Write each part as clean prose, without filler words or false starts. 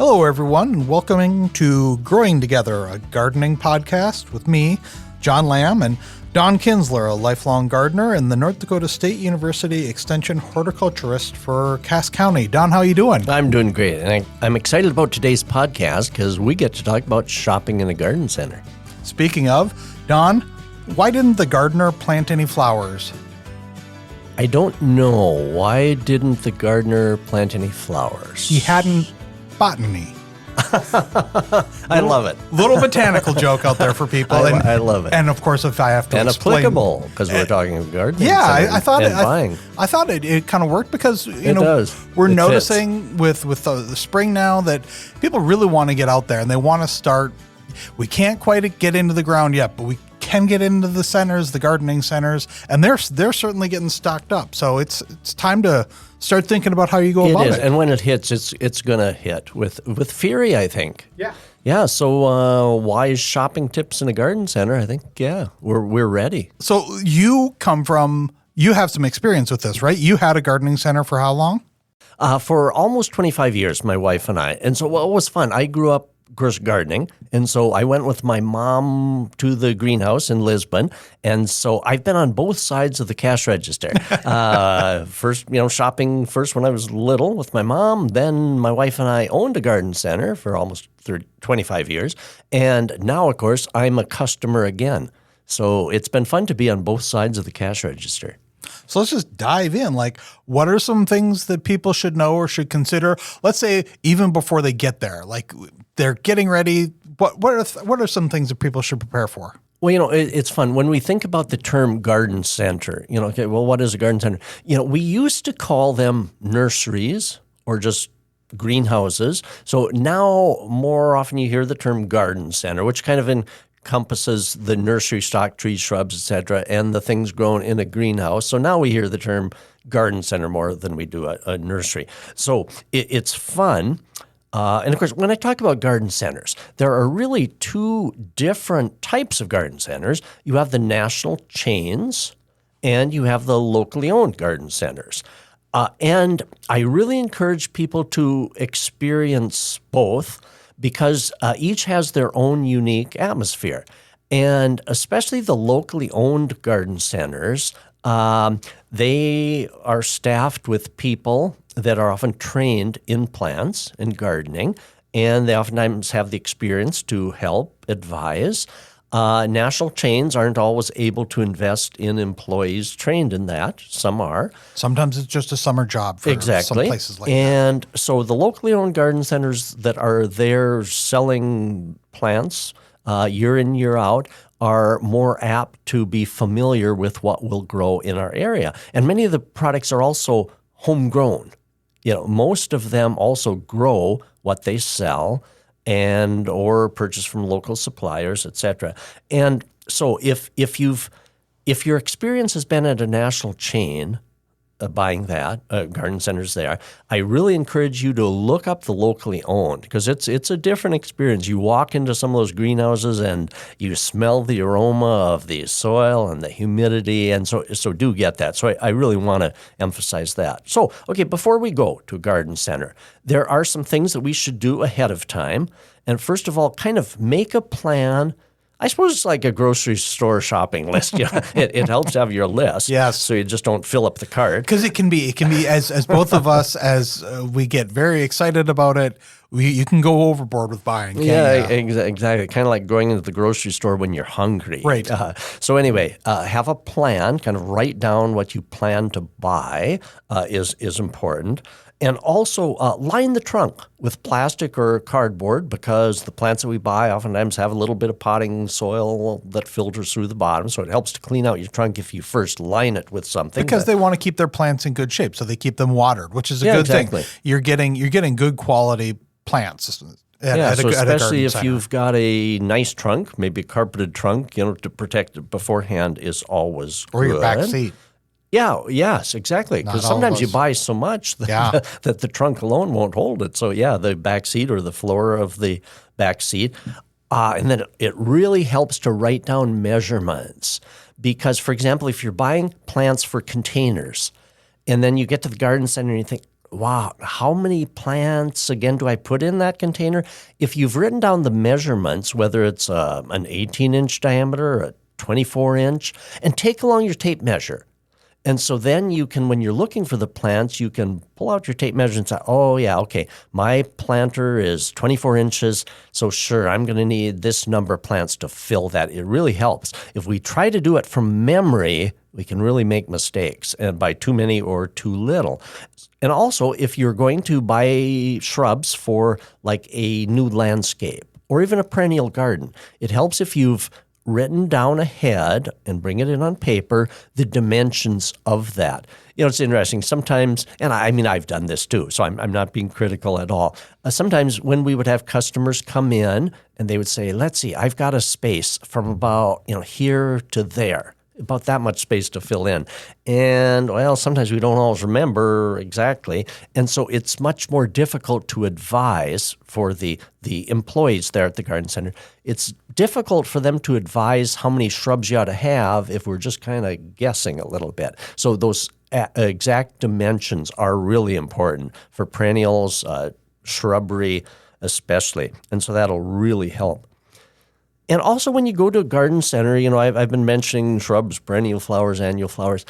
Hello, everyone, and welcoming to Growing Together, a gardening podcast with me, John Lamb, and Don Kinzler, a lifelong gardener and the North Dakota State University Extension horticulturist for Cass County. Don, how are you doing? I'm doing great, and I'm excited about today's podcast because we get to talk about shopping in a garden center. Speaking of, Don, why didn't the gardener plant any flowers? I don't know. Why didn't the gardener plant any flowers? He hadn't botany. I love it. Little botanical joke out there for people. I love it. And of course, if I have to and explain, applicable because we're talking of gardening. Yeah, I thought buying. I thought it kind of worked because we're It noticing with the spring now that people really want to get out there and they want to start. We can't quite get into the ground yet, but we can get into the centers, the gardening centers, and they're certainly getting stocked up. So it's time to start thinking about how you go about it. And when it hits, it's going to hit with fury, I think. Yeah. Yeah. So wise shopping tips in a garden center. I think we're ready. So you have some experience with this, right? You had a gardening center for how long? For almost 25 years, my wife and I. And so it was fun. I grew up gardening, and so I went with my mom to the greenhouse in Lisbon, and so I've been on both sides of the cash register. First, shopping first when I was little with my mom, then my wife and I owned a garden center for almost 25 years, and now, of course, I'm a customer again. So it's been fun to be on both sides of the cash register. So let's just dive in. Like, what are some things that people should know or should consider? Let's say even before they get there, like they're getting ready. What are some things that people should prepare for? Well, it's fun. When we think about the term garden center, what is a garden center? We used to call them nurseries or just greenhouses. So now more often you hear the term garden center, which kind of encompasses the nursery stock, trees, shrubs, etc., and the things grown in a greenhouse. So now we hear the term garden center more than we do a nursery. So it's fun. And of course, when I talk about garden centers, there are really two different types of garden centers. You have the national chains and you have the locally owned garden centers. And I really encourage people to experience both because each has their own unique atmosphere. And especially the locally owned garden centers, they are staffed with people that are often trained in plants and gardening, and they oftentimes have the experience to help advise. National chains aren't always able to invest in employees trained in that. Some are. Sometimes it's just a summer job for some places like that. And so the locally owned garden centers that are there selling plants year in, year out are more apt to be familiar with what will grow in our area. And many of the products are also homegrown. Most of them also grow what they sell and or purchase from local suppliers, etc. And so if your experience has been at a national chain buying that, garden centers there, I really encourage you to look up the locally owned because it's a different experience. You walk into some of those greenhouses and you smell the aroma of the soil and the humidity, and so do get that. So I really want to emphasize that. So, okay, before we go to a garden center, there are some things that we should do ahead of time. And first of all, kind of make a plan. I suppose it's like a grocery store shopping list. It helps to have your list, yes, so you just don't fill up the cart. Because it can be as both of us as we get very excited about it. You can go overboard with buying. Exactly. Kind of like going into the grocery store when you're hungry. Right. So anyway, have a plan. Kind of write down what you plan to buy is important. And also line the trunk with plastic or cardboard because the plants that we buy oftentimes have a little bit of potting soil that filters through the bottom. So it helps to clean out your trunk if you first line it with something. Because they want to keep their plants in good shape, so they keep them watered, which is a good thing. You're getting good quality plants. Especially if you've got a nice trunk, maybe a carpeted trunk, to protect it beforehand is always good. Or your back seat. Yes, exactly. Because sometimes you buy so much that the trunk alone won't hold it. So the back seat or the floor of the back seat. And then it really helps to write down measurements because, for example, if you're buying plants for containers and then you get to the garden center and you think, wow, how many plants, again, do I put in that container? If you've written down the measurements, whether it's an 18-inch diameter or a 24-inch, and take along your tape measure. And so then you can, when you're looking for the plants, you can pull out your tape measure and say, oh, yeah, okay, my planter is 24 inches, so sure, I'm going to need this number of plants to fill that. It really helps. If we try to do it from memory, we can really make mistakes, and by too many or too little. And also, if you're going to buy shrubs for like a new landscape or even a perennial garden, it helps if you've written down ahead and bring it in on paper, the dimensions of that. You know, it's interesting. Sometimes, and I mean, I've done this too, so I'm not being critical at all. Sometimes when we would have customers come in and they would say, let's see, I've got a space from about, here to there, about that much space to fill in. And, well, sometimes we don't always remember exactly. And so it's much more difficult to advise for the employees there at the garden center. It's difficult for them to advise how many shrubs you ought to have if we're just kind of guessing a little bit. So those exact dimensions are really important for perennials, shrubbery especially. And so that'll really help. And also when you go to a garden center, I've been mentioning shrubs, perennial flowers, annual flowers.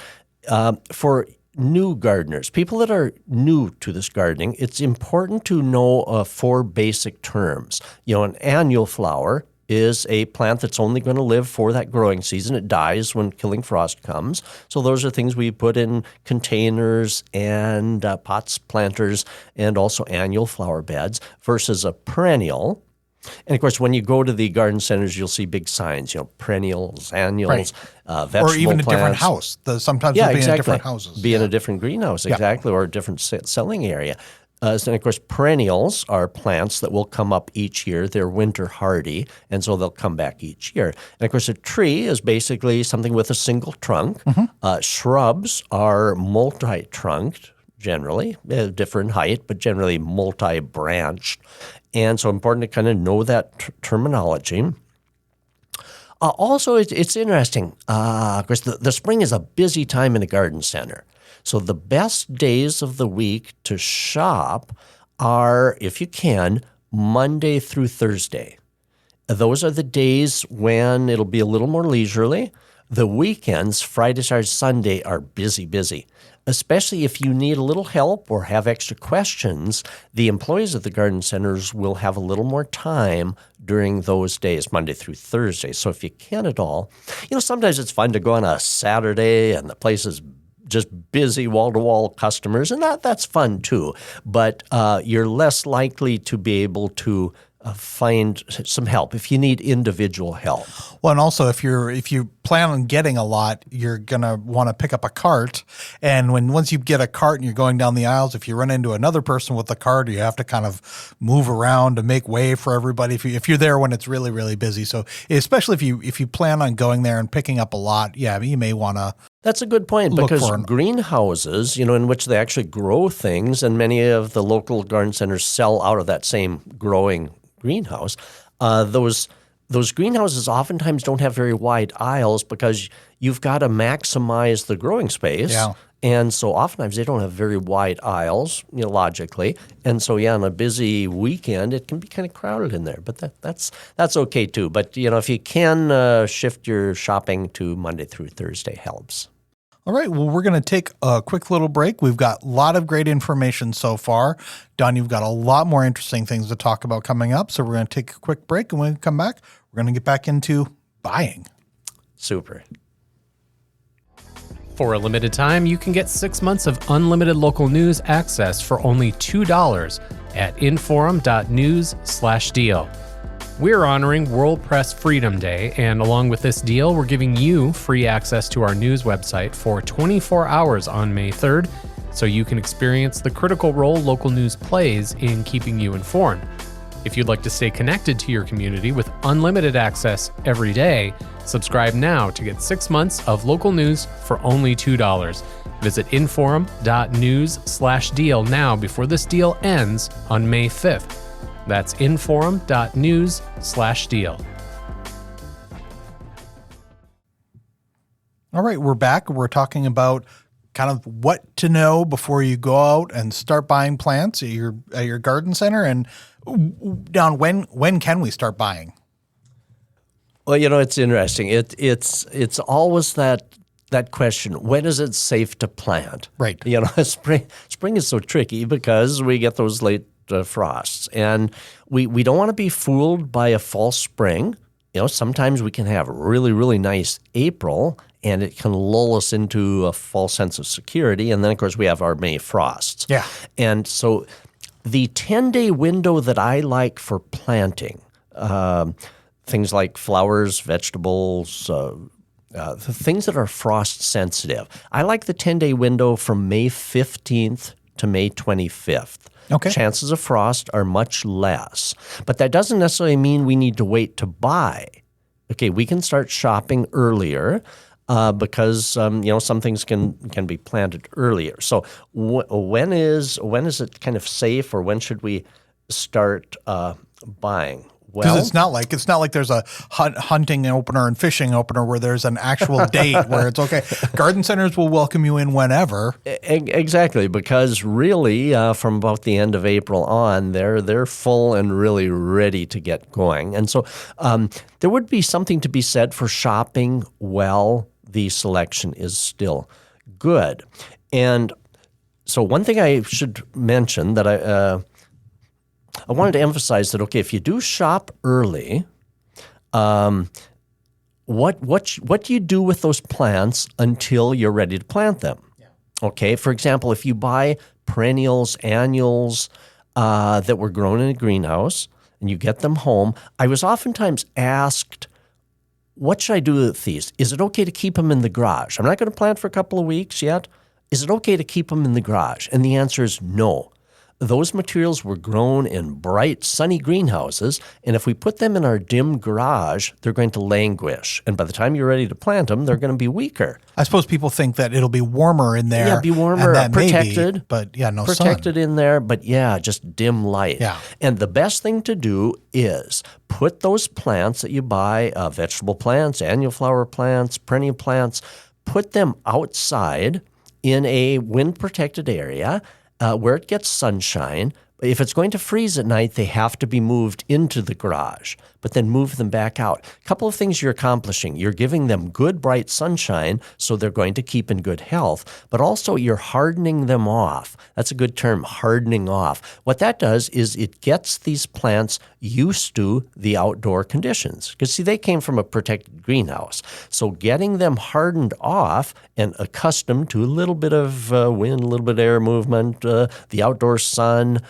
For new gardeners, people that are new to this gardening, it's important to know 4 basic terms. An annual flower is a plant that's only going to live for that growing season. It dies when killing frost comes. So those are things we put in containers and pots, planters, and also annual flower beds versus a perennial. And, of course, when you go to the garden centers, you'll see big signs, perennials, annuals, vegetable or even plants. A different house. Sometimes they'll be in different houses. Be in a different greenhouse, exactly, or a different selling area. And, of course, perennials are plants that will come up each year. They're winter hardy, and so they'll come back each year. And, of course, a tree is basically something with a single trunk. Mm-hmm. Shrubs are multi-trunked, generally, different height, but generally multi-branched. And so important to kind of know that terminology. Also, it's interesting. Of course, the spring is a busy time in a garden center. So the best days of the week to shop are, if you can, Monday through Thursday. Those are the days when it'll be a little more leisurely. The weekends, Friday, Saturday, Sunday, are busy. Especially if you need a little help or have extra questions, the employees at the garden centers will have a little more time during those days, Monday through Thursday. So if you can at all, sometimes it's fun to go on a Saturday and the place is just busy, wall-to-wall customers, and that's fun too. But you're less likely to be able to find some help if you need individual help. Well, and also if you plan on getting a lot, you're gonna want to pick up a cart. And once you get a cart and you're going down the aisles, if you run into another person with a cart, you have to kind of move around to make way for everybody. If you're there when it's really, really busy, so especially if you plan on going there and picking up a lot, you may want to. That's a good point, because greenhouses, in which they actually grow things, and many of the local garden centers sell out of that same growing greenhouse. Those greenhouses oftentimes don't have very wide aisles because you've got to maximize the growing space. Yeah. And so oftentimes they don't have very wide aisles, logically. And so, on a busy weekend, it can be kind of crowded in there. But that's okay too. But, if you can shift your shopping to Monday through Thursday, helps. All right, well, we're going to take a quick little break. We've got a lot of great information so far. Don, you've got a lot more interesting things to talk about coming up. So we're going to take a quick break, and when we come back, we're going to get back into buying. Super. For a limited time, you can get 6 months of unlimited local news access for only $2 at inforum.news/deal. We're honoring World Press Freedom Day, and along with this deal, we're giving you free access to our news website for 24 hours on May 3rd, so you can experience the critical role local news plays in keeping you informed. If you'd like to stay connected to your community with unlimited access every day, subscribe now to get 6 months of local news for only $2. Visit inforum.news/deal now before this deal ends on May 5th. That's inforum.news/deal. All right, we're back. We're talking about kind of what to know before you go out and start buying plants at your garden center? And Don, when can we start buying? Well, it's interesting. It's always that question, when is it safe to plant? Right. Spring is so tricky because we get those late frosts, and we don't want to be fooled by a false spring. Sometimes we can have a really, really nice April, and it can lull us into a false sense of security. And then, of course, we have our May frosts. Yeah. And so the 10-day window that I like for planting, things like flowers, vegetables, the things that are frost sensitive, I like the 10-day window from May 15th to May 25th. Okay. Chances of frost are much less. But that doesn't necessarily mean we need to wait to buy. Okay, we can start shopping earlier because some things can be planted earlier. So when is it kind of safe, or when should we start buying? Because it's not like there's a hunting opener and fishing opener where there's an actual date where it's okay. Garden centers will welcome you in whenever. Exactly, because really from about the end of April on, they're full and really ready to get going. And so there would be something to be said for shopping while the selection is still good. And so one thing I should mention that I wanted to emphasize that, okay, if you do shop early, what do you do with those plants until you're ready to plant them? Yeah. Okay, for example, if you buy perennials, annuals that were grown in a greenhouse and you get them home, I was oftentimes asked, what should I do with these? Is it okay to keep them in the garage? I'm not going to plant for a couple of weeks yet. Is it okay to keep them in the garage? And the answer is no. Those materials were grown in bright, sunny greenhouses, and if we put them in our dim garage, they're going to languish. And by the time you're ready to plant them, they're going to be weaker. I suppose people think that it'll be warmer in there. Yeah, be warmer, protected. Maybe, but yeah, no protected sun. in there, but yeah, just dim light. Yeah. And the best thing to do is put those plants that you buy, vegetable plants, annual flower plants, perennial plants, put them outside in a wind-protected area, where it gets sunshine. If it's going to freeze at night, they have to be moved into the garage, but then move them back out. A couple of things you're accomplishing. You're giving them good, bright sunshine, so they're going to keep in good health, but also you're hardening them off. That's a good term, hardening off. What that does is it gets these plants used to the outdoor conditions. Because, see, they came from a protected greenhouse. So getting them hardened off and accustomed to a little bit of wind, a little bit of air movement, the outdoor sun,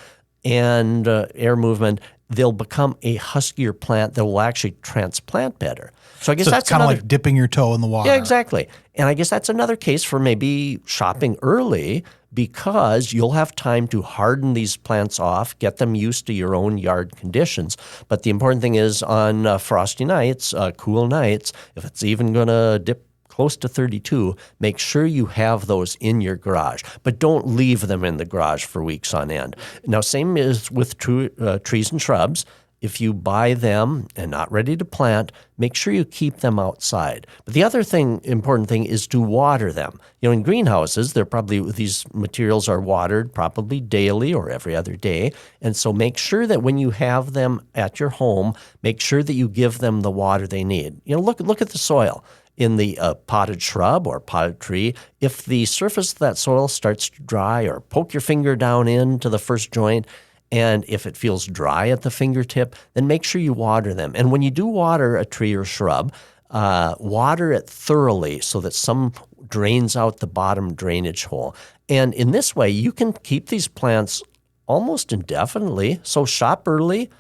and air movement, they'll become a huskier plant that will actually transplant better. So I guess that's kind of like dipping your toe in the water. Yeah, exactly. And I guess that's another case for maybe shopping early, because you'll have time to harden these plants off, get them used to your own yard conditions. But the important thing is on frosty nights, cool nights, if it's even going to dip close to 32, make sure you have those in your garage, but don't leave them in the garage for weeks on end. Now, same is with trees and shrubs. If you buy them and not ready to plant, make sure you keep them outside. But the other important thing is to water them. In greenhouses, these materials are watered probably daily or every other day. And so make sure that when you have them at your home, make sure that you give them the water they need. Look at the soil. In the potted shrub or potted tree, if the surface of that soil starts to dry, or poke your finger down into the first joint, and if it feels dry at the fingertip, then make sure you water them. And when you do water a tree or shrub, water it thoroughly so that some drains out the bottom drainage hole. And in this way, you can keep these plants almost indefinitely. So shop early,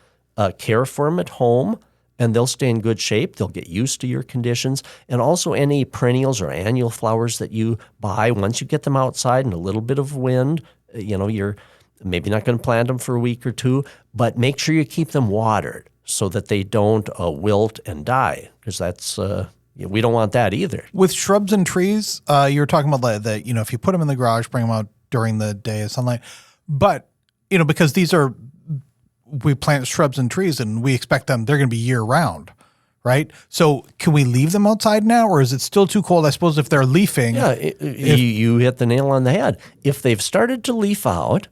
care for them at home, and they'll stay in good shape. They'll get used to your conditions. And also any perennials or annual flowers that you buy, once you get them outside and a little bit of wind, you're maybe not going to plant them for a week or two, but make sure you keep them watered so that they don't wilt and die, because that's we don't want that either. With shrubs and trees, you were talking about that, if you put them in the garage, bring them out during the day of sunlight. But, because we plant shrubs and trees and we expect they're going to be year round, right? So can we leave them outside now, or is it still too cold? I suppose if they're leafing. Yeah, you hit the nail on the head. If they've started to leaf out,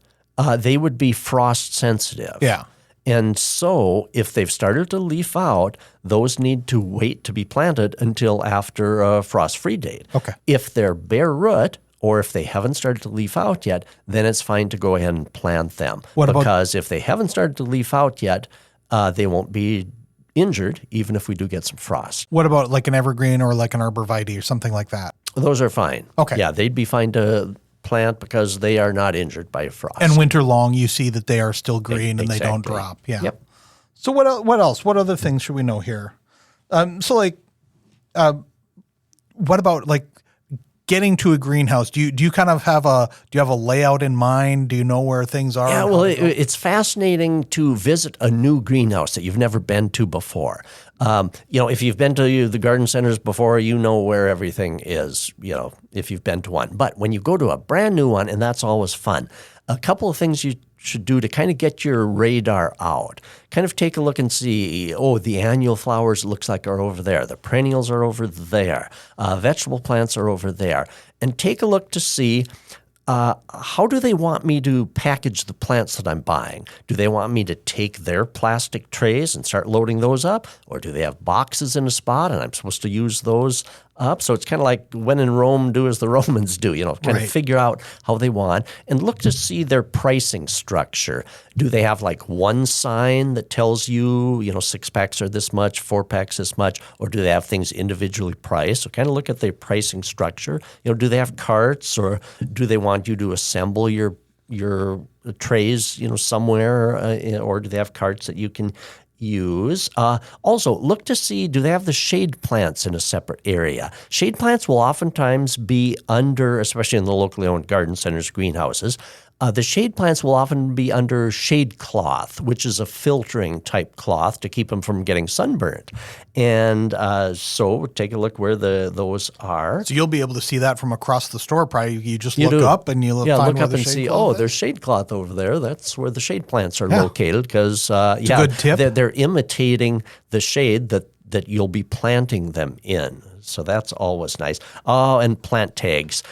they would be frost sensitive. Yeah. And so if they've started to leaf out, those need to wait to be planted until after a frost-free date. Okay. If they're bare root, or if they haven't started to leaf out yet, then it's fine to go ahead and plant them. Because if they haven't started to leaf out yet, they won't be injured, even if we do get some frost. What about like an evergreen or like an arborvitae or something like that? Those are fine. Okay. Yeah, they'd be fine to plant because they are not injured by frost. And winter long, you see that they are still green and they don't drop. Yeah. Yep. So what else? What other things should we know here? What about like getting to a greenhouse? Do you kind of have a layout in mind? Do you know where things are? Yeah, well, it's fascinating to visit a new greenhouse that you've never been to before. If you've been to the garden centers before, you know where everything is, if you've been to one. But when you go to a brand new one, and that's always fun, a couple of things you should do to kind of get your radar out. Kind of take a look and see, the annual flowers looks like are over there. The perennials are over there. Vegetable plants are over there. And take a look to see how do they want me to package the plants that I'm buying? Do they want me to take their plastic trays and start loading those up? Or do they have boxes in a spot and I'm supposed to use those up? So it's kind of like when in Rome, do as the Romans do, kind of figure out how they want and look to see their pricing structure. Do they have like one sign that tells you, 6 packs are this much, 4 packs this much, or do they have things individually priced? So kind of look at their pricing structure. Do they have carts or do they want you to assemble your trays, somewhere, or do they have carts that you can use? Also, look to see, do they have the shade plants in a separate area? Shade plants will oftentimes be under, especially in the locally owned garden centers, greenhouses, the shade plants will often be under shade cloth, which is a filtering type cloth to keep them from getting sunburned. And so take a look where those are. So you'll be able to see that from across the store. Probably you just look up and you look up and see, there's shade cloth over there. That's where the shade plants are located because a good tip. They're imitating the shade that you'll be planting them in. So that's always nice. Oh, and plant tags.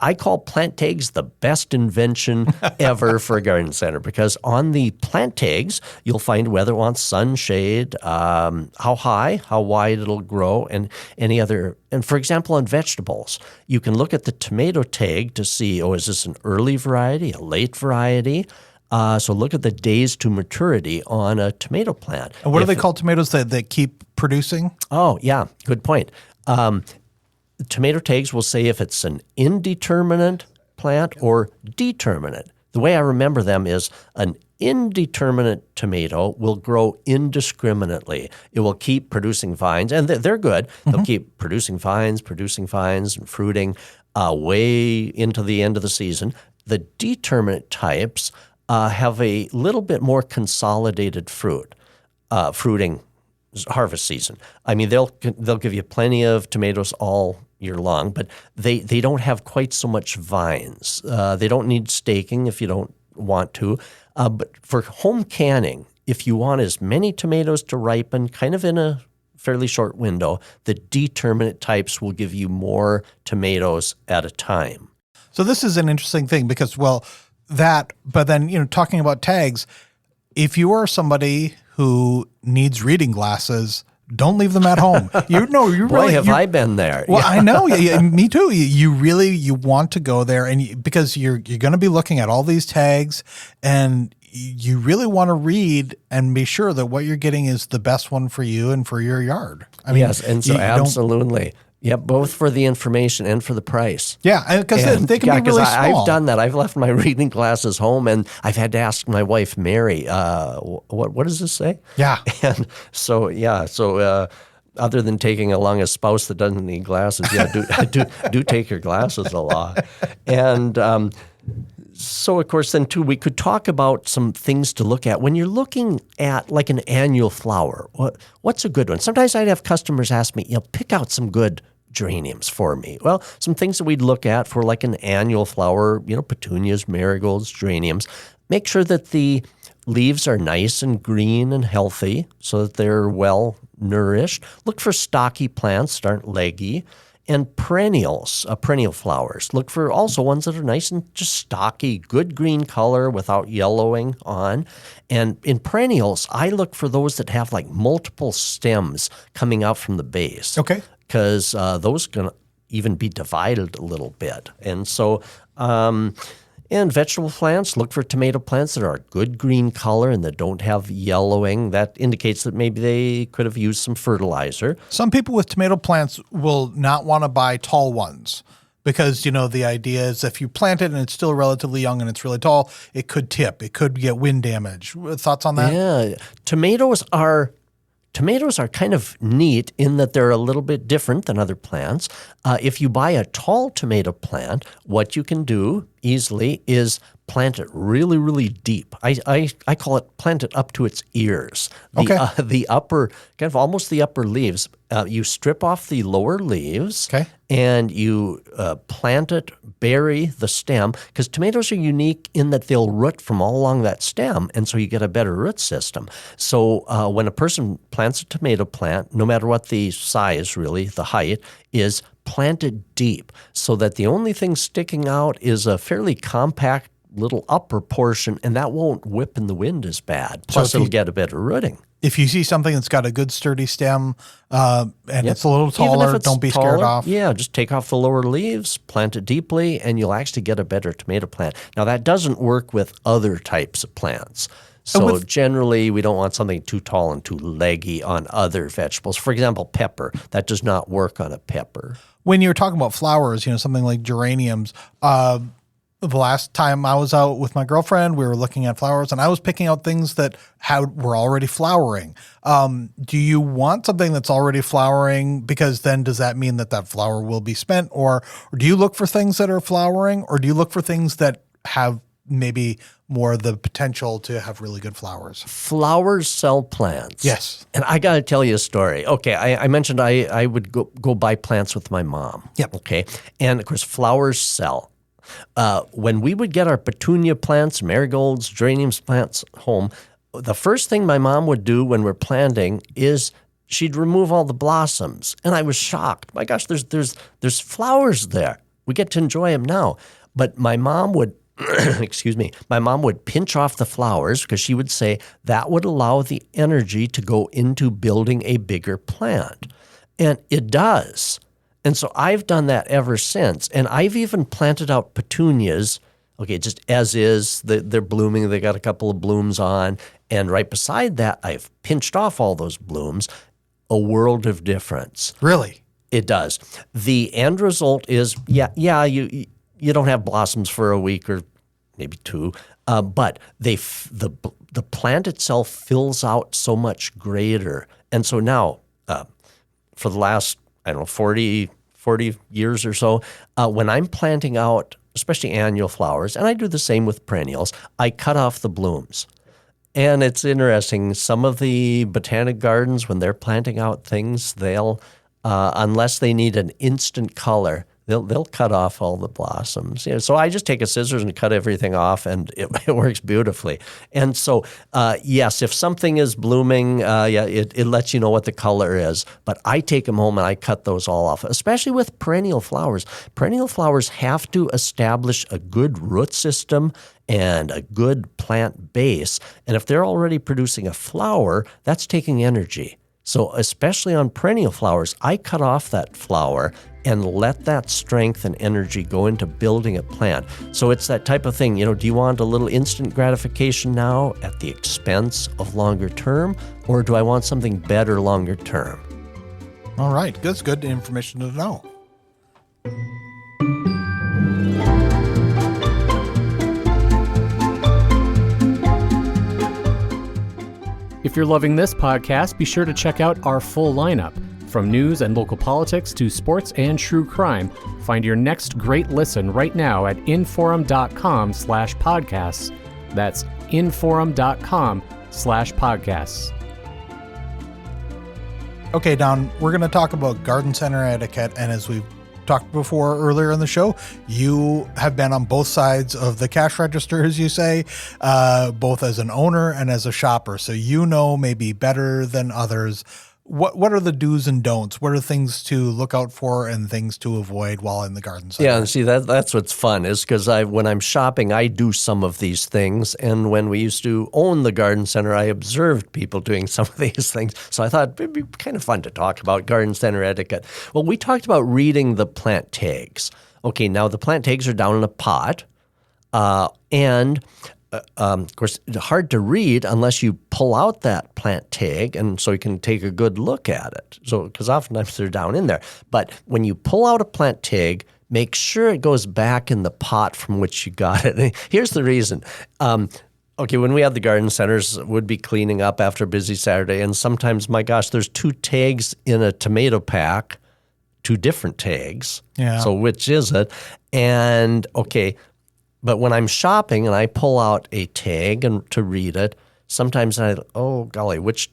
I call plant tags the best invention ever for a garden center because on the plant tags, you'll find whether it wants sun, shade, how high, how wide it'll grow, and any other. And for example, on vegetables, you can look at the tomato tag to see, is this an early variety, a late variety? So look at the days to maturity on a tomato plant. And what do they call tomatoes that keep producing? Oh, yeah, good point. Tomato tags will say if it's an indeterminate plant or determinate. The way I remember them is an indeterminate tomato will grow indiscriminately. It will keep producing vines, and they're good. They'll keep producing vines and fruiting way into the end of the season. The determinate types have a little bit more consolidated fruiting harvest season. I mean, they'll give you plenty of tomatoes all year long, but they don't have quite so much vines. They don't need staking if you don't want to. But for home canning, if you want as many tomatoes to ripen kind of in a fairly short window, the determinate types will give you more tomatoes at a time. So this is an interesting thing because, but then, talking about tags, if you are somebody who needs reading glasses, don't leave them at home. I been there. Well, I know. Yeah, me too. You want to go there, and because you're going to be looking at all these tags, and you really want to read and be sure that what you're getting is the best one for you and for your yard. I mean, yes, and so absolutely. Yeah, both for the information and for the price. Yeah, because they can be really small. I've done that. I've left my reading glasses home, and I've had to ask my wife, Mary, what does this say? Yeah. And so, other than taking along a spouse that doesn't need glasses, do take your glasses a lot. And so, of course, then, too, we could talk about some things to look at. When you're looking at, like, an annual flower, what's a good one? Sometimes I'd have customers ask me, pick out some good geraniums for me. Well, some things that we'd look at for, like, an annual flower, petunias, marigolds, geraniums. Make sure that the leaves are nice and green and healthy so that they're well nourished. Look for stocky plants that aren't leggy. And perennials, perennial flowers. Look for also ones that are nice and just stocky, good green color without yellowing on. And in perennials, I look for those that have like multiple stems coming out from the base. Okay. Because those can even be divided a little bit. And so, and vegetable plants, look for tomato plants that are a good green color and that don't have yellowing. That indicates that maybe they could have used some fertilizer. Some people with tomato plants will not want to buy tall ones because, the idea is if you plant it and it's still relatively young and it's really tall, it could tip. It could get wind damage. Thoughts on that? Yeah. Tomatoes are kind of neat in that they're a little bit different than other plants. If you buy a tall tomato plant, what you can do easily is plant it really, really deep. I call it plant it up to its ears. The upper, kind of almost the upper leaves. You strip off the lower leaves. Okay. And you plant it, bury the stem, because tomatoes are unique in that they'll root from all along that stem, and so you get a better root system. So when a person plants a tomato plant, no matter what the size really, the height, is planted deep so that the only thing sticking out is a fairly compact little upper portion, and that won't whip in the wind as bad. Plus, it'll get a better rooting. If you see something that's got a good sturdy stem and it's a little taller, don't be scared off. Yeah, just take off the lower leaves, plant it deeply, and you'll actually get a better tomato plant. Now, that doesn't work with other types of plants. So generally, we don't want something too tall and too leggy on other vegetables. For example, pepper. That does not work on a pepper. When you're talking about flowers, something like geraniums, the last time I was out with my girlfriend, we were looking at flowers, and I was picking out things that were already flowering. Do you want something that's already flowering? Because then does that mean that flower will be spent? Or do you look for things that are flowering? Or do you look for things that have maybe more the potential to have really good flowers? Flowers sell plants. Yes. And I got to tell you a story. Okay, I mentioned I would go buy plants with my mom. Yep. Okay, and of course, flowers sell. When we would get our petunia plants, marigolds, geraniums plants home, the first thing my mom would do when we're planting is she'd remove all the blossoms. And I was shocked. My gosh, there's flowers there. We get to enjoy them now. But my mom would, my mom would pinch off the flowers because she would say that would allow the energy to go into building a bigger plant. And it does. And so I've done that ever since. And I've even planted out petunias, just as is. They're blooming. They got a couple of blooms on. And right beside that, I've pinched off all those blooms. A world of difference. Really? It does. The end result is, you don't have blossoms for a week or maybe two, but the plant itself fills out so much greater. And so now, for the last 40 years or so, when I'm planting out, especially annual flowers, and I do the same with perennials, I cut off the blooms. And it's interesting, some of the botanic gardens, when they're planting out things, they'll, unless they need an instant color, they'll cut off all the blossoms. So I just take a scissors and cut everything off, and it works beautifully. And so, yes, if something is blooming, it lets you know what the color is. But I take them home and I cut those all off, especially with perennial flowers. Perennial flowers have to establish a good root system and a good plant base. And if they're already producing a flower, that's taking energy. So especially on perennial flowers, I cut off that flower and let that strength and energy go into building a plant. So it's that type of thing, do you want a little instant gratification now at the expense of longer term, or do I want something better longer term? All right, that's good information to know. If you're loving this podcast, be sure to check out our full lineup. From news and local politics to sports and true crime, find your next great listen right now at inforum.com/podcasts. That's inforum.com/podcasts. Okay, Don, we're going to talk about garden center etiquette. And as we've talked before earlier in the show, you have been on both sides of the cash register, as you say, both as an owner and as a shopper. So you know maybe better than others. What are the do's and don'ts? What are things to look out for and things to avoid while in the garden center? Yeah, and see, that's what's fun is because when I'm shopping, I do some of these things. And when we used to own the garden center, I observed people doing some of these things. So I thought it'd be kind of fun to talk about garden center etiquette. Well, we talked about reading the plant tags. Okay, now the plant tags are down in a pot. And of course, it's hard to read unless you pull out that plant tag, and so you can take a good look at it. So, because oftentimes they're down in there. But when you pull out a plant tag, make sure it goes back in the pot from which you got it. And here's the reason. Okay, when we had the garden centers, would be cleaning up after a busy Saturday, and sometimes, my gosh, there's 2 tags in a tomato pack, 2 different tags. Yeah. So which is it? And okay. But when I'm shopping and I pull out a tag and to read it, sometimes oh golly, which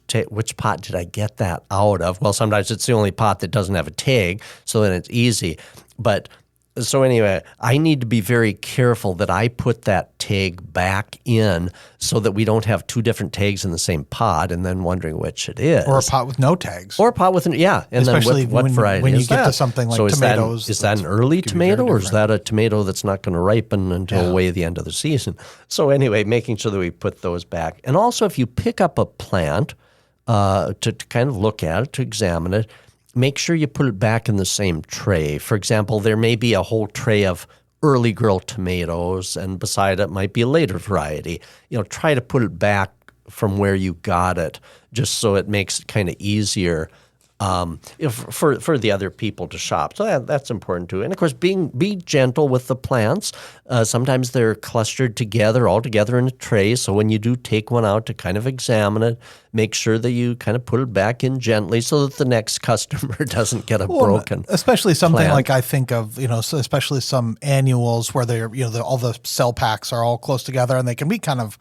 pot did I get that out of? Well, sometimes it's the only pot that doesn't have a tag, so then it's easy. But so anyway, I need to be very careful that I put that tag back in so that we don't have 2 different tags in the same pot and then wondering which it is. Or a pot with no tags. Or a pot with, yeah. And especially then what variety when you is get that? to something like so tomatoes. Is that an early tomato or is that a tomato that's not going to ripen until way the end of the season? So anyway, making sure that we put those back. And also if you pick up a plant to kind of look at it, to examine it, make sure you put it back in the same tray. For example, there may be a whole tray of early girl tomatoes, and beside it might be a later variety. Try to put it back from where you got it, just so it makes it kind of easier for the other people to shop. So that's important too. And of course, be gentle with the plants. Sometimes they're clustered together, all together in a tray. So when you do take one out to kind of examine it, make sure that you kind of put it back in gently so that the next customer doesn't get a broken especially something plant. Like I think of, so especially some annuals where they're, all the cell packs are all close together and they can be kind of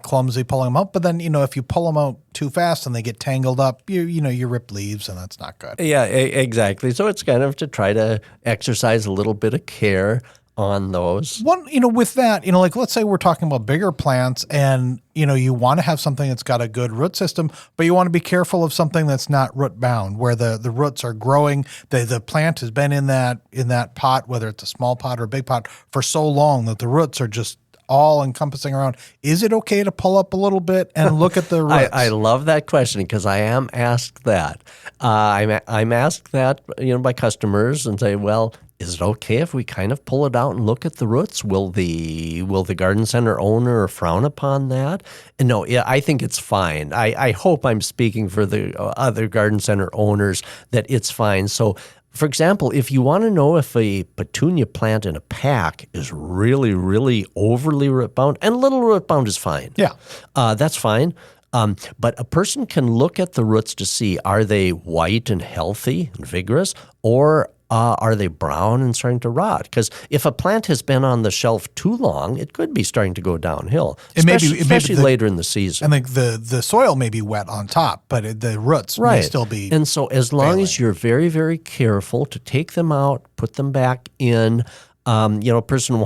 clumsy pulling them out. But then, if you pull them out too fast and they get tangled up, you rip leaves and that's not good. Yeah, exactly. So it's kind of to try to exercise a little bit of care on those. With that, like let's say we're talking about bigger plants and, you want to have something that's got a good root system, but you want to be careful of something that's not root bound, where the roots are growing. The plant has been in that pot, whether it's a small pot or a big pot, for so long that the roots are just all encompassing around. Is it okay to pull up a little bit and look at the roots? I love that question because I am asked that. I'm asked that by customers and say, well, is it okay if we kind of pull it out and look at the roots? Will the garden center owner frown upon that? And no, I think it's fine. I hope I'm speaking for the other garden center owners that it's fine. So, for example, if you want to know if a petunia plant in a pack is really, really overly root bound, and a little root bound is fine. Yeah. That's fine. But a person can look at the roots to see, are they white and healthy and vigorous, or are they brown and starting to rot? Because if a plant has been on the shelf too long, it could be starting to go downhill, especially later in the season. And the soil may be wet on top, but the roots may still be. And so as long as you're very, very careful to take them out, put them back in, a person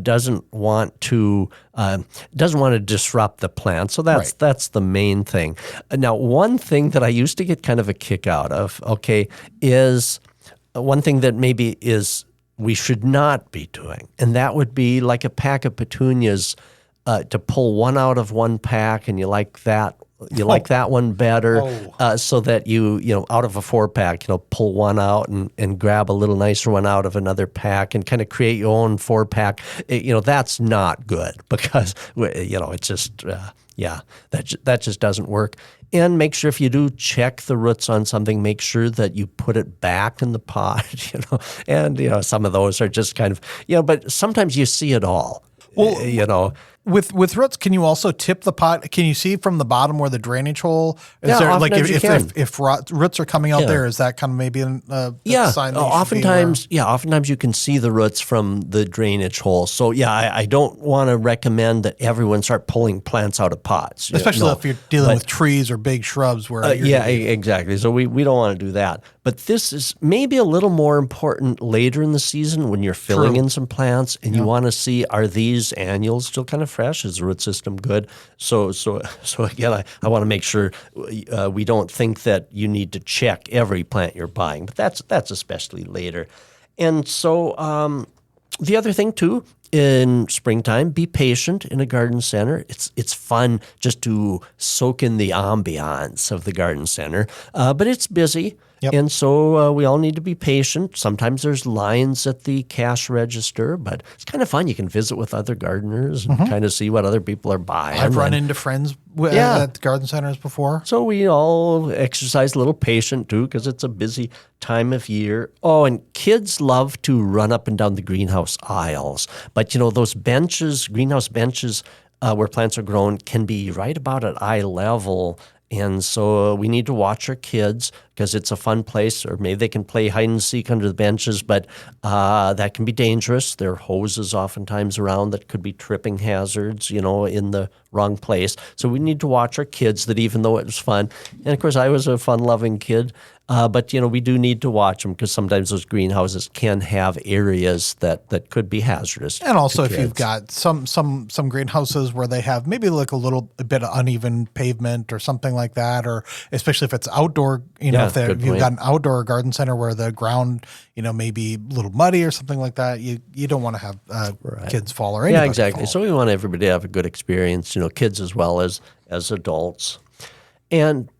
doesn't want to disrupt the plant. So that's the main thing. Now, one thing that I used to get kind of a kick out of, is one thing that maybe is we should not be doing, and that would be like a pack of petunias, to pull one out of one pack, and you like that one better, so that you out of a 4-pack, pull one out and grab a little nicer one out of another pack and kind of create your own 4-pack. That's not good because it's just that just doesn't work. And make sure if you do check the roots on something, make sure that you put it back in the pot, And some of those are just kind of, but sometimes you see it all. Well, With roots, can you also tip the pot? Can you see from the bottom where the drainage hole is? Yeah, there like oftentimes you can. if roots are coming out Yeah. there, is that kind of maybe a sign that you oftentimes you can see the roots from the drainage hole. So yeah, I don't want to recommend that everyone start pulling plants out of pots, especially if you're dealing with trees or big shrubs where exactly. So we don't want to do that. But this is maybe a little more important later in the season when you're filling in some plants and you want to see, are these annuals still kind of fresh? Is the root system good? So again, I want to make sure we don't think that you need to check every plant you're buying, but that's especially later. And so the other thing too, in springtime, be patient in a garden center. It's fun just to soak in the ambiance of the garden center, but it's busy. Yep. And so we all need to be patient. Sometimes there's lines at the cash register, but it's kind of fun. You can visit with other gardeners and kind of see what other people are buying. I've run into friends at garden centers before. So we all exercise a little patience too, because it's a busy time of year. Oh, and kids love to run up and down the greenhouse aisles. But those benches, greenhouse benches where plants are grown can be right about at eye level. And so we need to watch our kids because it's a fun place, or maybe they can play hide and seek under the benches, but that can be dangerous. There are hoses oftentimes around that could be tripping hazards, in the wrong place. So we need to watch our kids, that even though it was fun, and of course I was a fun-loving kid, but we do need to watch them because sometimes those greenhouses can have areas that could be hazardous. And also, if you've got some greenhouses where they have maybe like a bit of uneven pavement or something like that, or especially if it's outdoor, if you've got an outdoor garden center where the ground, may be a little muddy or something like that, you don't want to have kids fall or anybody exactly. fall. So we want everybody to have a good experience, kids as well as adults. And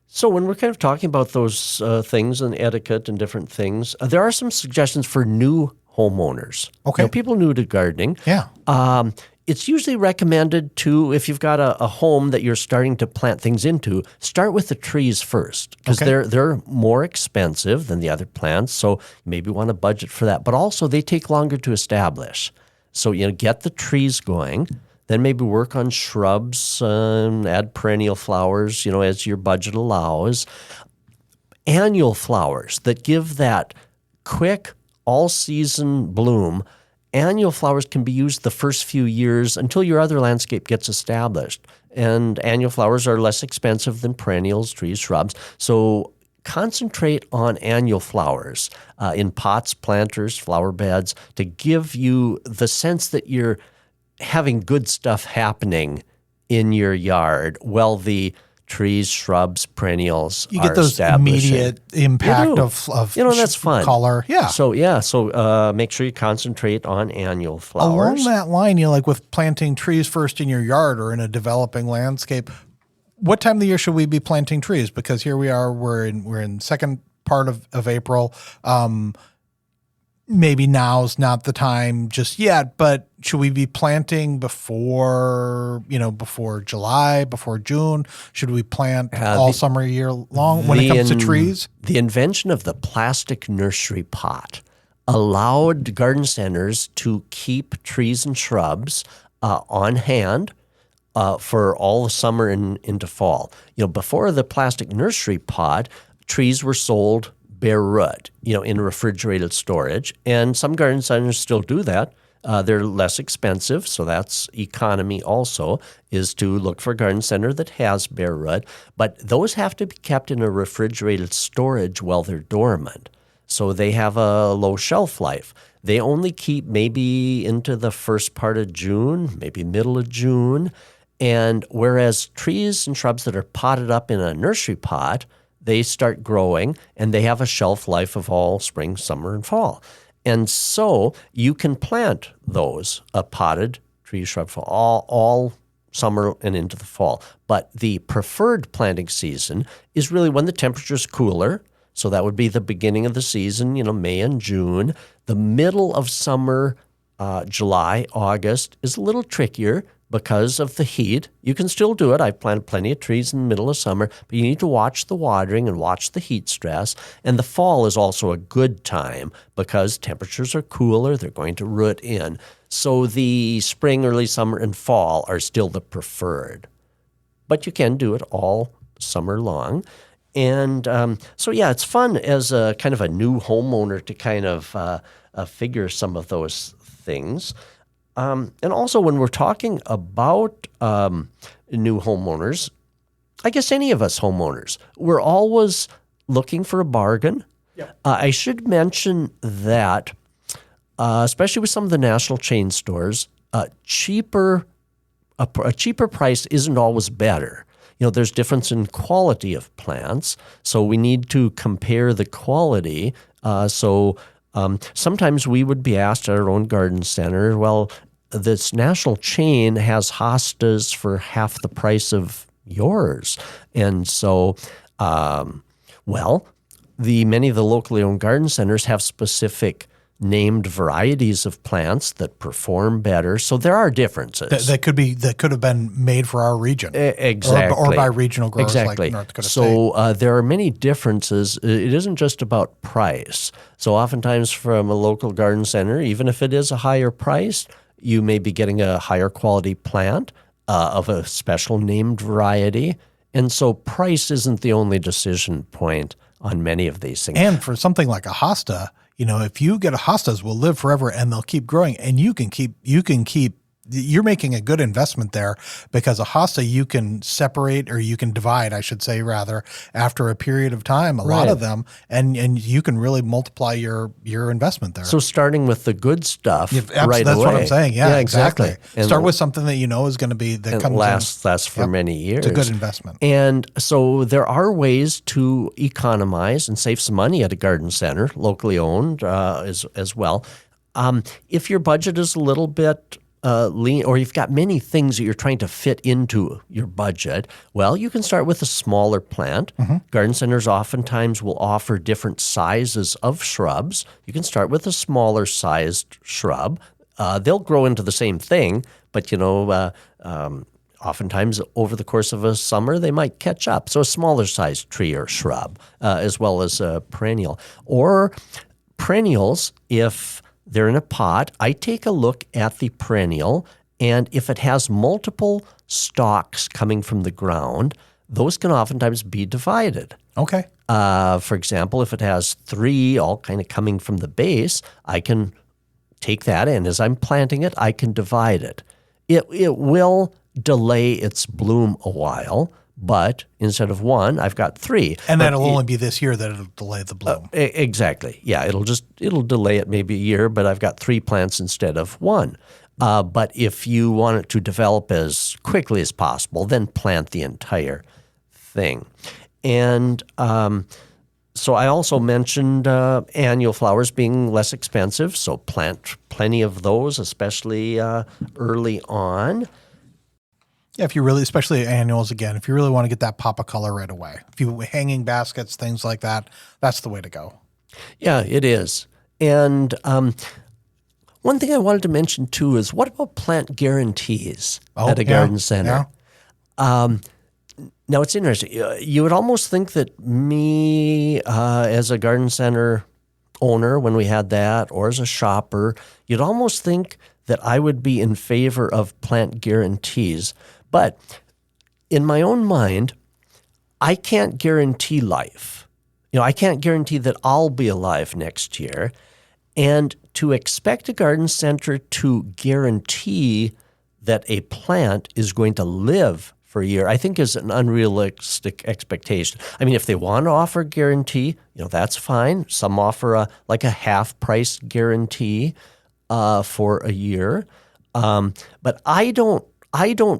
so when we're kind of talking about those things and etiquette and different things, there are some suggestions for new homeowners. Okay. People new to gardening. Yeah. It's usually recommended to, if you've got a home that you're starting to plant things into, start with the trees first because they're more expensive than the other plants. So you maybe want to budget for that. But also they take longer to establish. So get the trees going. Then maybe work on shrubs, add perennial flowers, as your budget allows. Annual flowers that give that quick all-season bloom. Annual flowers can be used the first few years until your other landscape gets established. And annual flowers are less expensive than perennials, trees, shrubs. So concentrate on annual flowers in pots, planters, flower beds to give you the sense that you're having good stuff happening in your yard while the trees, shrubs, perennials you get those immediate impact of that's fun. Color. Yeah. So make sure you concentrate on annual flowers. Along that line, like with planting trees first in your yard or in a developing landscape, what time of the year should we be planting trees? Because here we are, we're in second part of April. Maybe now's not the time just yet, but should we be planting before July, before June? Should we plant all summer year long when it comes to trees? The invention of the plastic nursery pot allowed garden centers to keep trees and shrubs on hand for all the summer and into fall. Before the plastic nursery pot, trees were sold bare root, in refrigerated storage. And some garden centers still do that. They're less expensive, so that's economy also, is to look for a garden center that has bare root. But those have to be kept in a refrigerated storage while they're dormant. So they have a low shelf life. They only keep maybe into the first part of June, maybe middle of June. And whereas trees and shrubs that are potted up in a nursery pot, they start growing, and they have a shelf life of all spring, summer, and fall. And so you can plant those potted tree, shrub, all summer and into the fall. But the preferred planting season is really when the temperature's cooler. So that would be the beginning of the season, May and June. The middle of summer, July, August, is a little trickier because of the heat. You can still do it. I've planted plenty of trees in the middle of summer, but you need to watch the watering and watch the heat stress. And the fall is also a good time because temperatures are cooler. They're going to root in. So the spring, early summer, and fall are still the preferred. But you can do it all summer long. And so, yeah, it's fun as a kind of a new homeowner to kind of figure some of those things. And also when we're talking about new homeowners, I guess any of us homeowners, we're always looking for a bargain. Yeah. I should mention that, especially with some of the national chain stores, a cheaper price isn't always better. There's difference in quality of plants, so we need to compare the quality. Sometimes we would be asked at our own garden center, well, this national chain has hostas for half the price of yours. And so, many of the locally owned garden centers have specific named varieties of plants that perform better. So there are differences. That could have been made for our region. Exactly. Or by regional growers like North Dakota State. So there are many differences. It isn't just about price. So oftentimes from a local garden center, even if it is a higher price, you may be getting a higher quality plant of a special named variety. And so price isn't the only decision point on many of these things. And for something like a hosta, if you get a hostas will live forever and they'll keep growing, and you're making a good investment there, because a hosta you can separate, or you can divide, I should say, rather, after a period of time, a lot of them, and you can really multiply your investment there. So starting with the good stuff right that's away. What I'm saying. Yeah, exactly. And start with something that is going to be that comes lasts for many years. It's a good investment. And so there are ways to economize and save some money at a garden center, locally owned as well. If your budget is a little bit lean, or you've got many things that you're trying to fit into your budget, well, you can start with a smaller plant. Mm-hmm. Garden centers oftentimes will offer different sizes of shrubs. You can start with a smaller sized shrub. They'll grow into the same thing, but oftentimes over the course of a summer, they might catch up. So a smaller sized tree or shrub, as well as a perennial. Or perennials, if they're in a pot, I take a look at the perennial, and if it has multiple stalks coming from the ground, those can oftentimes be divided. Okay. For example, if it has 3 all kind of coming from the base, I can take that, and as I'm planting it, I can divide it. It will delay its bloom a while, but instead of 1, I've got 3. And that'll only be this year that it'll delay the bloom. Exactly. Yeah, it'll delay it maybe a year, but I've got 3 plants instead of 1. But if you want it to develop as quickly as possible, then plant the entire thing. And so I also mentioned annual flowers being less expensive, so plant plenty of those, especially early on. Yeah, if you really, especially annuals again, if you really want to get that pop of color right away, if you hanging baskets, things like that, that's the way to go. Yeah, it is. And one thing I wanted to mention too is, what about plant guarantees at a garden center? Yeah. Now it's interesting. You would almost think that me as a garden center owner, when we had that, or as a shopper, you'd almost think that I would be in favor of plant guarantees. But in my own mind, I can't guarantee life. I can't guarantee that I'll be alive next year. And to expect a garden center to guarantee that a plant is going to live for a year, I think is an unrealistic expectation. I mean, if they want to offer a guarantee, that's fine. Some offer a half-price guarantee for a year. But I don't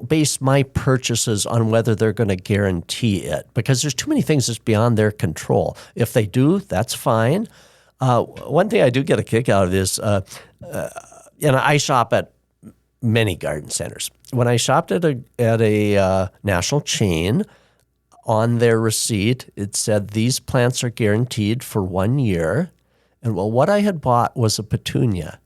base my purchases on whether they're going to guarantee it, because there's too many things that's beyond their control. If they do, that's fine. One thing I do get a kick out of is, I shop at many garden centers. When I shopped at a national chain, on their receipt, it said these plants are guaranteed for 1 year. And what I had bought was a petunia.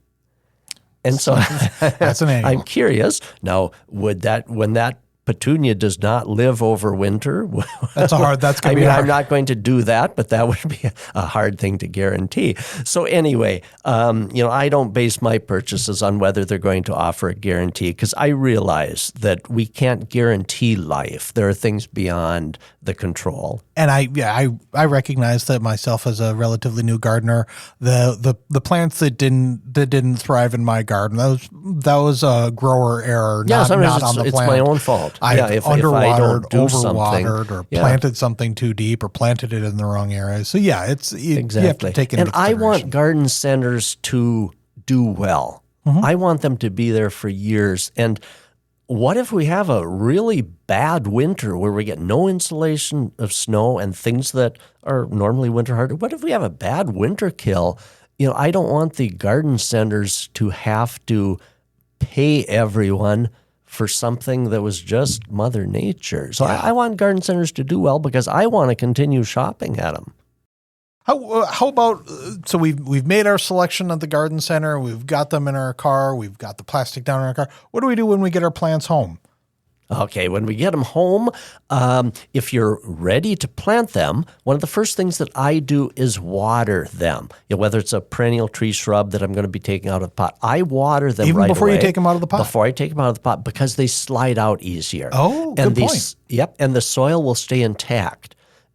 And so That's an annual. I'm curious now, when that petunia does not live over winter, That's going to be hard. I'm not going to do that, but that would be a hard thing to guarantee. So anyway, I don't base my purchases on whether they're going to offer a guarantee, because I realize that we can't guarantee life. There are things beyond the control. And I recognize that myself as a relatively new gardener, the plants that didn't thrive in my garden, that was a grower error, not on the plant. It's my own fault. I've underwatered, overwatered, or yeah. planted something too deep, or planted it in the wrong area. So yeah, you have to take it into consideration. And I want garden centers to do well. Mm-hmm. I want them to be there for years. And what if we have a really bad winter where we get no insulation of snow and things that are normally winter hardy? What if we have a bad winter kill? I don't want the garden centers to have to pay everyone for something that was just Mother Nature. So I want garden centers to do well because I want to continue shopping at them. How about, so we've made our selection at the garden center, we've got them in our car, we've got the plastic down in our car. What do we do when we get our plants home? Okay, when we get them home, if you're ready to plant them, one of the first things that I do is water them. Whether it's a perennial tree shrub that I'm going to be taking out of the pot, I water them even right before away. You take them out of the pot? Before I take them out of the pot, because they slide out easier. Oh, good point. Yep, and the soil will stay intact.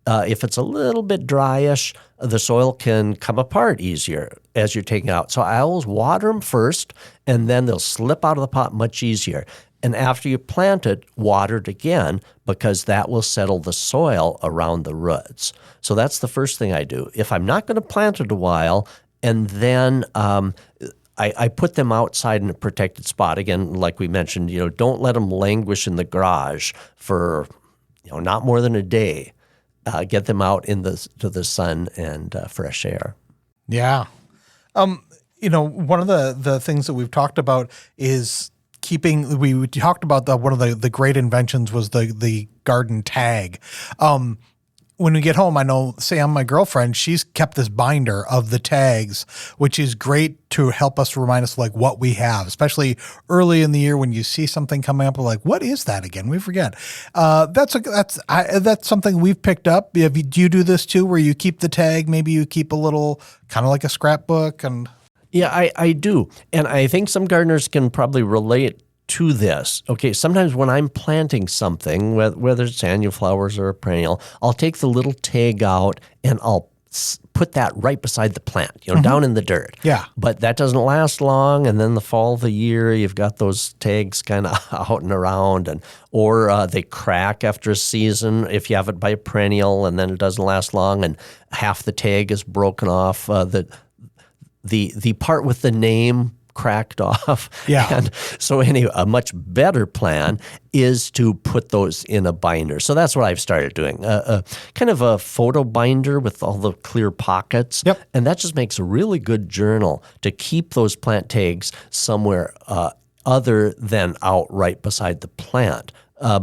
If it's a little bit dryish, the soil can come apart easier as you're taking it out. So I always water them first, and then they'll slip out of the pot much easier. And after you plant it, water it again, because that will settle the soil around the roots. So that's the first thing I do. If I'm not going to plant it a while, and then I put them outside in a protected spot. Again, like we mentioned, don't let them languish in the garage for not more than a day. Get them out to the sun and fresh air. Yeah. One of the things that we've talked about is we talked about one of the great inventions was the garden tag. When we get home, I know Sam, my girlfriend, she's kept this binder of the tags, which is great to help us remind us like what we have, especially early in the year when you see something coming up, we're like, what is that again? We forget. That's something we've picked up. Do you do this too, where you keep the tag? Maybe you keep a little kind of like a scrapbook and. Yeah, I do. And I think some gardeners can probably relate to this. Okay, sometimes when I'm planting something, whether it's annual flowers or a perennial, I'll take the little tag out and I'll put that right beside the plant, down in the dirt. Yeah. But that doesn't last long, and then the fall of the year, you've got those tags kind of out and around, or they crack after a season if you have it by a perennial, and then it doesn't last long, and half the tag is broken off. The part with the name cracked off. Yeah. And so anyway, a much better plan is to put those in a binder. So that's what I've started doing, kind of a photo binder with all the clear pockets. Yep. And that just makes a really good journal to keep those plant tags somewhere other than out right beside the plant.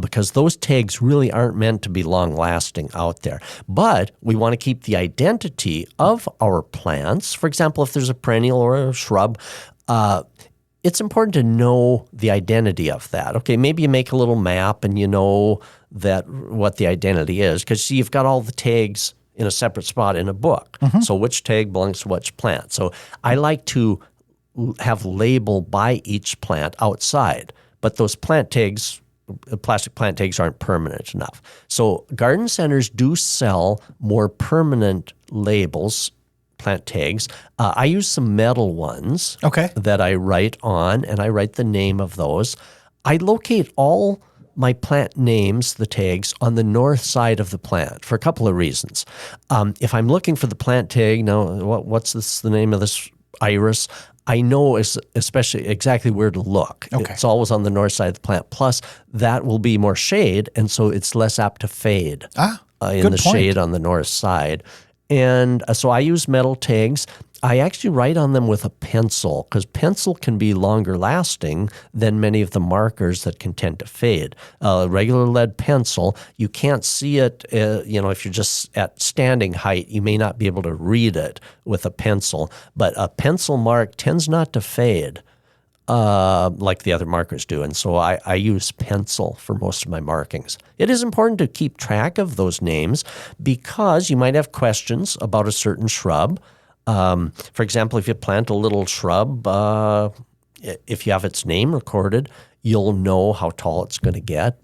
Because those tags really aren't meant to be long-lasting out there. But we want to keep the identity of our plants. For example, if there's a perennial or a shrub, it's important to know the identity of that. Okay, maybe you make a little map and you know what the identity is. Because you've got all the tags in a separate spot in a book. Mm-hmm. So which tag belongs to which plant. So I like to have label by each plant outside. But those plant tags, plastic plant tags, aren't permanent enough. So garden centers do sell more permanent labels, plant tags. I use some metal ones that I write on, and I write the name of those. I locate all my plant names, the tags, on the north side of the plant for a couple of reasons. If I'm looking for the plant tag, now what's the name of this iris? I know especially exactly where to look. Okay. It's always on the north side of the plant. Plus, that will be more shade, and so it's less apt to fade in the shade on the north side. And so I use metal tags. I actually write on them with a pencil because pencil can be longer lasting than many of the markers that can tend to fade. Regular lead pencil, you can't see it, if you're just at standing height, you may not be able to read it with a pencil, but a pencil mark tends not to fade. like the other markers do. And so I use pencil for most of my markings. It is important to keep track of those names because you might have questions about a certain shrub. For example, if you plant a little shrub, if you have its name recorded, you'll know how tall it's going to get.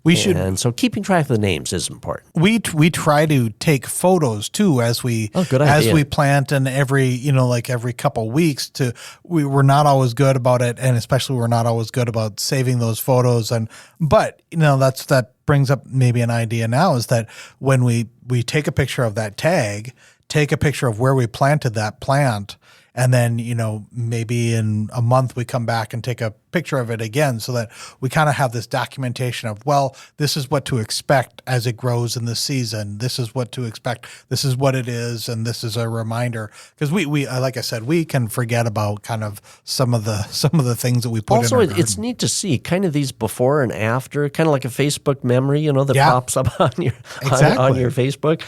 And so keeping track of the names is important. We try to take photos too as we plant, and every couple weeks. We're not always good about it, and especially we're not always good about saving those photos. But that brings up maybe an idea now, is that when we take a picture of that tag, take a picture of where we planted that plant, and then, maybe in a month we come back and take a picture of it again, so that we kind of have this documentation of, well, this is what to expect as it grows in the season. This is what to expect. This is what it is. And this is a reminder, because we like I said, we can forget about kind of some of the things that we put also, in our garden. It's neat to see kind of these before and after, kind of like a Facebook memory, that pops up on your Facebook.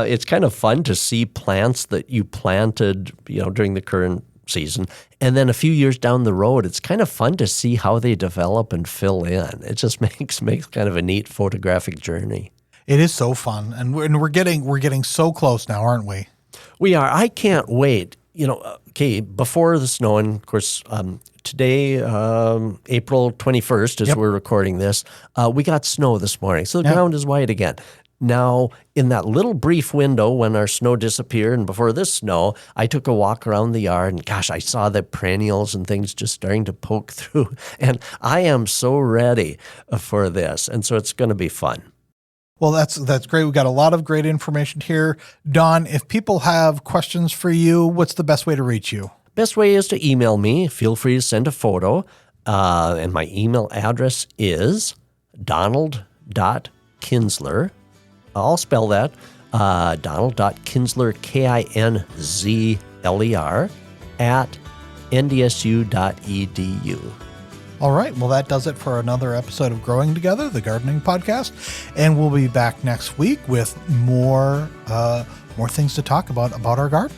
It's kind of fun to see plants that you planted, during the current season, and then a few years down the road, it's kind of fun to see how they develop and fill in. It just makes kind of a neat photographic journey. It is so fun, and we're getting so close now, aren't we? We are. I can't wait. Before the snow, and of course, today, April 21st, as we're recording this, we got snow this morning, so the ground is white again. Now, in that little brief window when our snow disappeared and before this snow, I took a walk around the yard, and gosh, I saw the perennials and things just starting to poke through. And I am so ready for this. And so it's going to be fun. Well, that's great. We've got a lot of great information here. Don, if people have questions for you, what's the best way to reach you? Best way is to email me. Feel free to send a photo. And my email address is donald.kinzler. I'll spell that, Donald.Kinzler, Kinzler, at ndsu.edu. All right. Well, that does it for another episode of Growing Together, the gardening podcast. And we'll be back next week with more things to talk about our garden.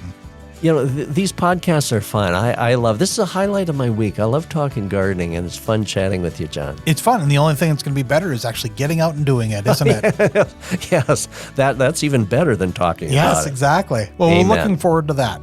These podcasts are fun. I love, this is a highlight of my week. I love talking gardening, and it's fun chatting with you, John. It's fun, and the only thing that's going to be better is actually getting out and doing it, isn't it? Yes, that's even better than talking about it. Yes, exactly. Well, Amen. We're looking forward to that.